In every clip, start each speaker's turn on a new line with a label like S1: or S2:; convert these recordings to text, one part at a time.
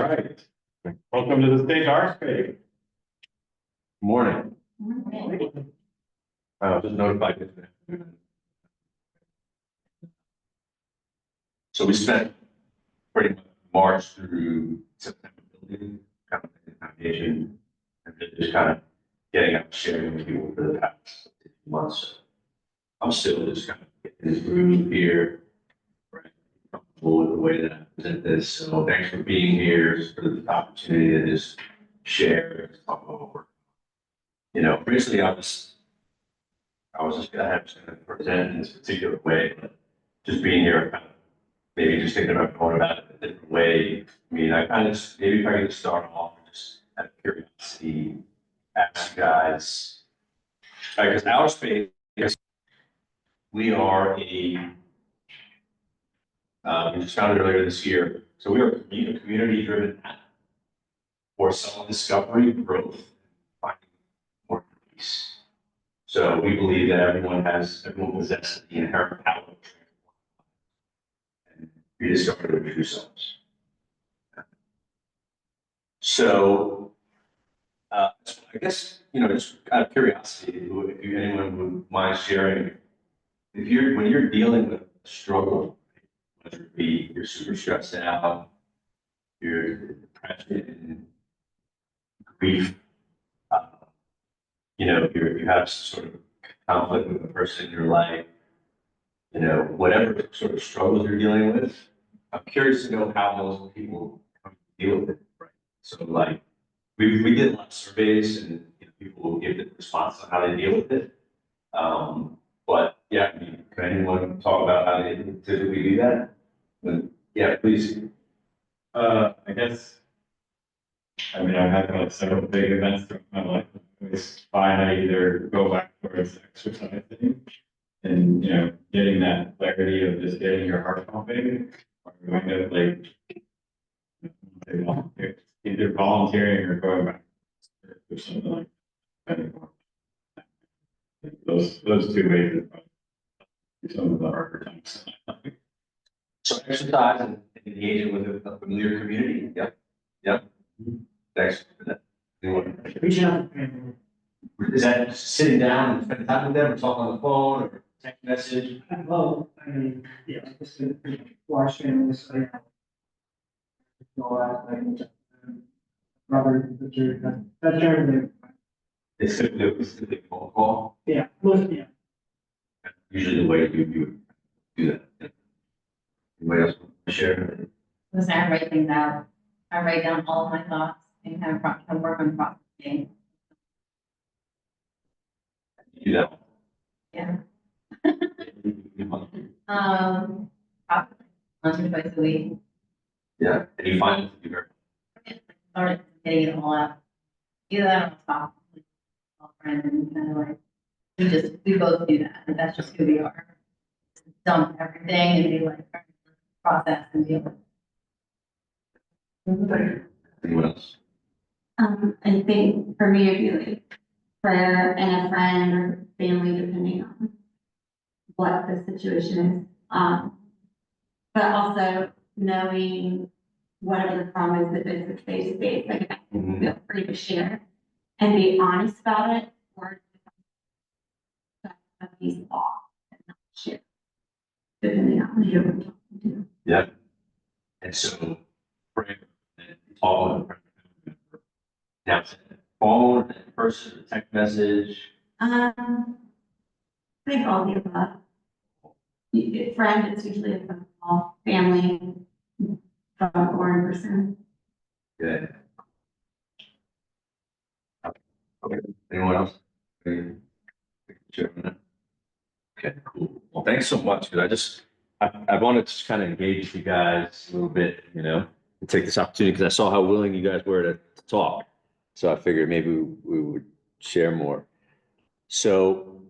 S1: right. Welcome to the stage, Artscape.
S2: Morning. Just notified. So we spent pretty much March through September building kind of the foundation and then just kind of getting out, sharing with people for the past 2 months. I'm still just kind of getting this groove here, right? Comfortable with the way that I present this. So thanks for being here, for the opportunity to just share, talk about work. You know, originally I was just gonna present in this particular way, but just being here, kind of maybe just thinking about going about it a different way. I mean, I kind of just, maybe if I could just start off and just out of curiosity, ask you guys, because our space, we are we just founded earlier this year, so we are a community-driven app for self-discovery, growth, finding more peace. So we believe that everyone possesses the inherent power of and rediscover their true selves. So, I guess, you know, just out of curiosity, if anyone would mind sharing, when you're dealing with a struggle, whether it be you're super stressed out, you're depression, grief, you know, you have some sort of conflict with a person in your life, you know, whatever sort of struggles you're dealing with, I'm curious to know how most people deal with it, right? So like, we did a lot of surveys and you know, people will give the response on how they deal with it. But yeah, I mean, can anyone talk about how they typically do that? Yeah, please.
S1: I guess, I mean, I've had like several big events throughout my life. It's fine, I either go back towards exercising and, you know, getting that clarity of just getting your heart pumping, or going to like, either volunteering or going back or something like that. Those two ways are probably some of the harder times.
S2: So exercise and engaging with a familiar community, yep, yep. Thanks for that. Anyone?
S3: Reach out.
S2: Is that just sitting down and spending time with them, or talking on the phone, or text message?
S3: Well, I mean, yeah, just watch families, like, all that, like, Robert, that generally,
S2: It's typically a phone call,
S3: yeah, most, yeah.
S2: usually the way you do that. Yeah. Anybody else want to share?
S4: Listen, I write things out. I write down all of my thoughts and kind of work on processing.
S2: You do that?
S4: Yeah. Probably once or twice a week.
S2: Yeah, and you find it to be very,
S4: Started getting it all out. Either that or talk with friends and kind of like, we both do that. And that's just who we are. Dump everything and be like, process and deal with it.
S2: anyone else?
S5: I think for me, it'd be like prayer and a friend or family, depending on what the situation is. But also knowing whatever the problem is, if it's a face to face, like I feel free to share and be honest about it, or he's off and not share, depending on who you're talking to.
S2: Yeah. And so, pray and talk with a friend. Now, it's a phone, in person, a text message.
S5: I think all the above. Friend, it's usually a phone call, family, phone or in person.
S2: Good. Okay, anyone else? Any- Sure. Okay, cool. Well, thanks so much, because I wanted to kind of engage you guys a little bit, you know, and take this opportunity, because I saw how willing you guys were to talk. So I figured maybe we would share more. So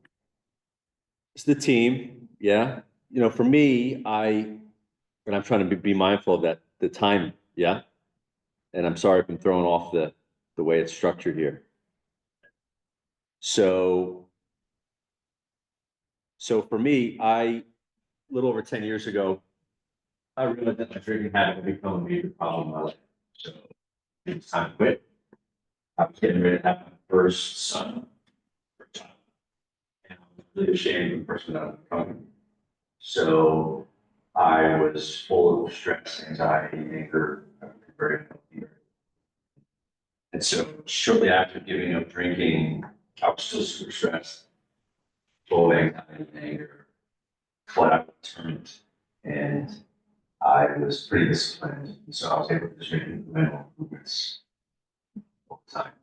S2: it's the team, yeah. You know, for me, and I'm trying to be mindful of that, the time, yeah. And I'm sorry if I'm throwing off the way it's structured here. So for me, a little over 10 years ago, I realized that my drinking habit had become a major problem in my life. So it was time to quit. I was getting ready to have my first son. First child. And I was really ashamed of the person that I was becoming. So I was full of stress, anxiety, anger, very unhealthy. And so shortly after giving up drinking, I was still super stressed, full of anxiety and anger, but I was determined. And I was pretty disciplined. So I was able to drink incremental movements all the time.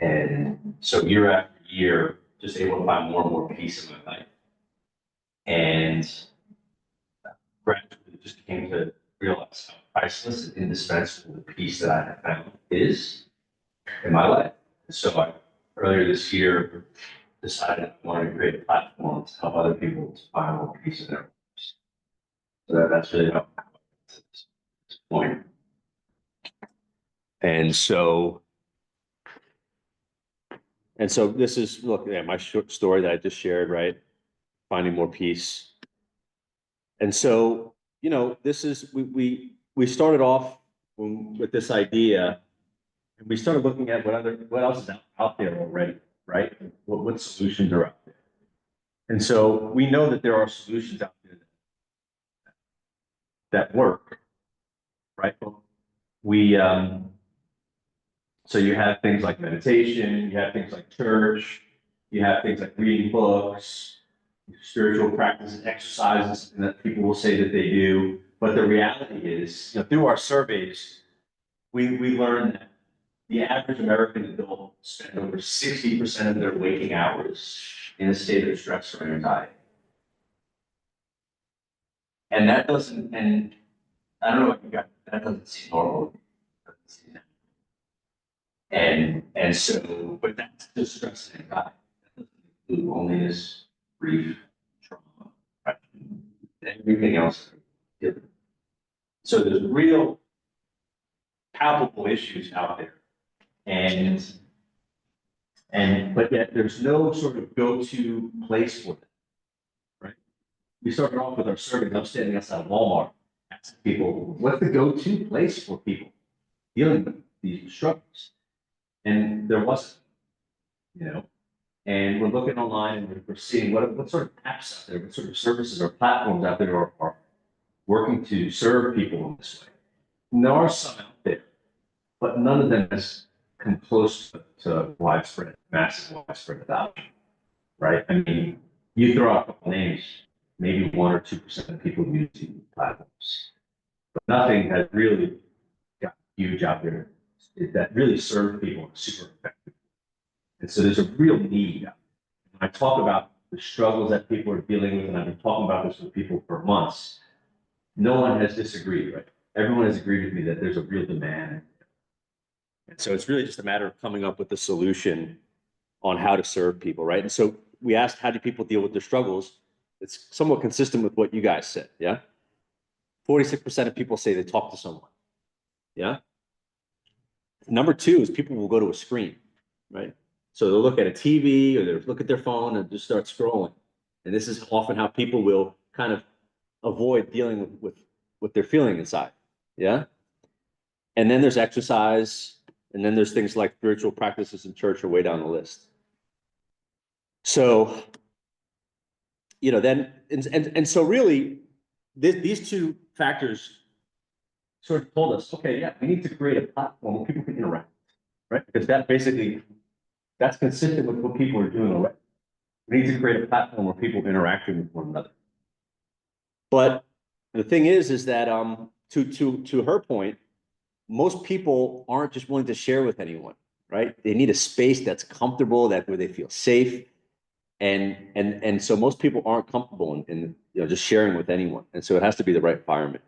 S2: And so year after year, just able to find more and more peace in my life. And gradually just came to realize how priceless and indispensable the peace that I have found is in my life. So I, earlier this year, decided I wanted to create a platform to help other people to find more peace in their lives. So that's really how I got to this point. And so this is, look, yeah, my short story that I just shared, right? Finding more peace. And so, you know, this is, we started off with this idea, and we started looking at what else is out there already, right? What solutions are out there? And so we know that there are solutions out there that work, right? We, so you have things like meditation, you have things like church, you have things like reading books, spiritual practices, exercises, and that people will say that they do. But the reality is, you know, through our surveys, we learned that the average American adult spends over 60% of their waking hours in a state of stress or anxiety. And that doesn't, and I don't know what you got, that doesn't seem normal. And so, but that's just stress and anxiety. That doesn't include loneliness, grief, trauma, depression, everything else. So there's real palpable issues out there. But yet there's no sort of go-to place for them, right? We started off with our survey. I'm standing outside Walmart, asking people, what's the go-to place for people dealing with these struggles? And there wasn't, you know. And we're looking online and we're seeing what sort of apps out there, what sort of services or platforms out there are working to serve people in this way. And there are some out there, but none of them has come close to widespread, massive widespread adoption, right? I mean, you throw out a couple names, maybe 1 or 2% of people use these platforms, but nothing has really got huge out there that really serve people super effectively. And so there's a real need. When I talk about the struggles that people are dealing with, and I've been talking about this with people for months, no one has disagreed, right? Everyone has agreed with me that there's a real demand. And so it's really just a matter of coming up with a solution on how to serve people, right? And so we asked, how do people deal with their struggles? It's somewhat consistent with what you guys said, yeah? 46% of people say they talk to someone, yeah? Number 2 is people will go to a screen, right? So they'll look at a TV or they'll look at their phone and just start scrolling. And this is often how people will kind of avoid dealing with what they're feeling inside, yeah? And then there's exercise, and then there's things like spiritual practices in church are way down the list. So, you know, then, and so really, these 2 factors sort of told us, okay, yeah, we need to create a platform where people can interact, right? Because that basically, that's consistent with what people are doing already. We need to create a platform where people are interacting with one another. But the thing is that to her point, most people aren't just willing to share with anyone, right? They need a space that's comfortable, that where they feel safe. And so most people aren't comfortable in you know, just sharing with anyone. And so it has to be the right environment.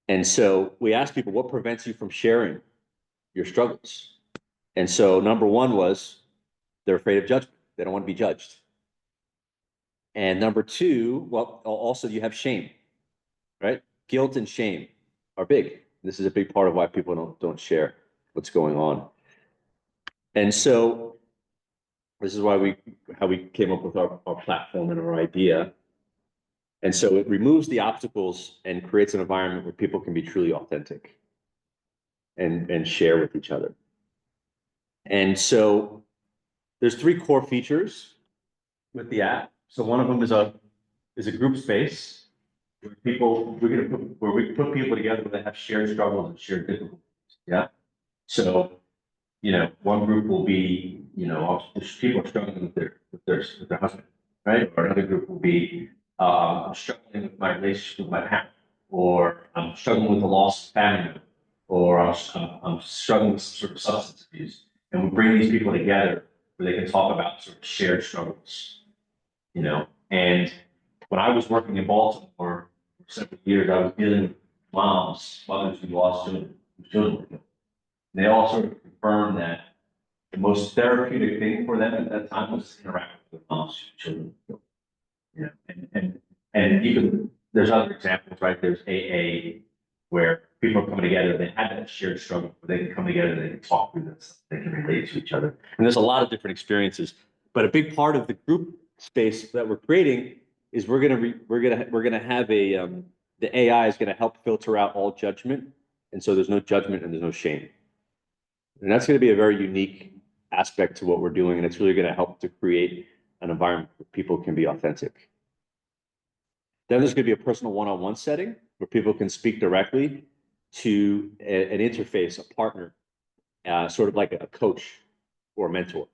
S2: And so we asked people, what prevents you from sharing your struggles? And so number 1 was they're afraid of judgment. They don't want to be judged. And number 2, well, also you have shame, right? Guilt and shame are big. This is a big part of why people don't share what's going on. And so this is why how we came up with our platform and our idea. And so it removes the obstacles and creates an environment where people can be truly authentic.
S6: and share with each other. And so there's 3 core features with the app. So one of them is a group space where we put people together that have shared struggles and shared difficulties. Yeah. So, one group will be, people are struggling with their husband, right? Or another group will be, I'm struggling with my relationship with my parent, or I'm struggling with the loss of family member, or I'm struggling with some sort of substance abuse. And we bring these people together where they can talk about sort of shared struggles, And when I was working in Baltimore for several years, I was dealing with mothers who lost children. And they all sort of confirmed that the most therapeutic thing for them at that time was interacting with moms whose children were killed. And even there's other examples, right? There's AA where people are coming together, they have that shared struggle, where they can come together, they can talk through this, they can relate to each other. And there's a lot of different experiences, but a big part of the group space that we're creating is we're gonna have the AI is gonna help filter out all judgment, and so there's no judgment and there's no shame. And that's gonna be a very unique aspect to what we're doing, and it's really gonna help to create an environment where people can be authentic. Then there's gonna be a personal one-on-one setting where people can speak directly to an interface, a partner, sort of like a coach or a mentor.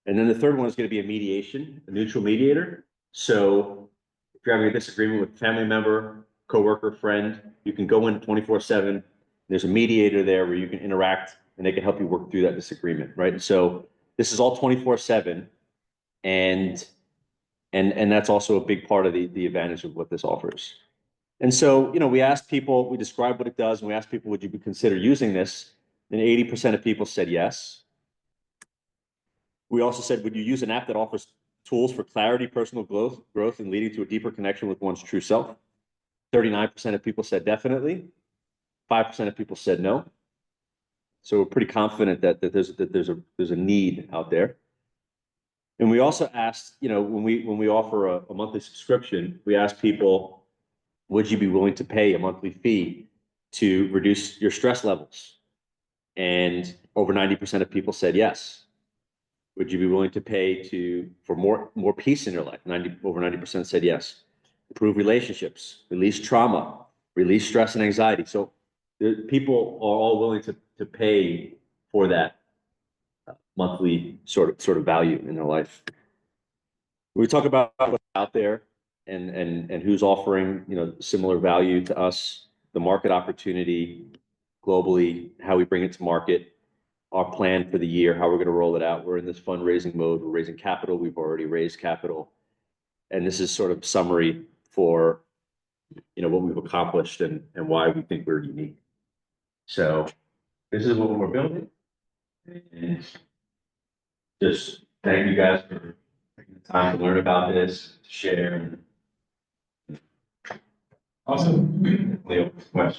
S6: And then the third one is going to be a mediation, a neutral mediator. So if you're having a disagreement with a family member, coworker, friend, you can go in 24/7. There's a mediator there where you can interact and they can help you work through that disagreement, right? So this is all 24/7, and that's also a big part of the advantage of what this offers. And so, we asked people, we described what it does, and we asked people, would you consider using this? And 80% of people said yes. We also said, would you use an app that offers tools for clarity, personal growth, and leading to a deeper connection with one's true self? 39% of people said definitely. 5% of people said no. So we're pretty confident that there's a need out there. And we also asked, when we offer a monthly subscription, we asked people, would you be willing to pay a monthly fee to reduce your stress levels? And over 90% of people said yes. Would you be willing to pay for more peace in your life? Over 90% said yes. Improve relationships, release trauma, release stress and anxiety. So people are all willing to pay for that monthly sort of value in their life. We talk about what's out there and who's offering, similar value to us, the market opportunity globally, how we bring it to market, our plan for the year, how we're going to roll it out. We're in this fundraising mode. We're raising capital. We've already raised capital. And this is sort of summary for, what we've accomplished and why we think we're unique. So this is what we're building. And just thank you guys for taking the time to learn about this, to share.
S1: Awesome.
S6: Leo, questions?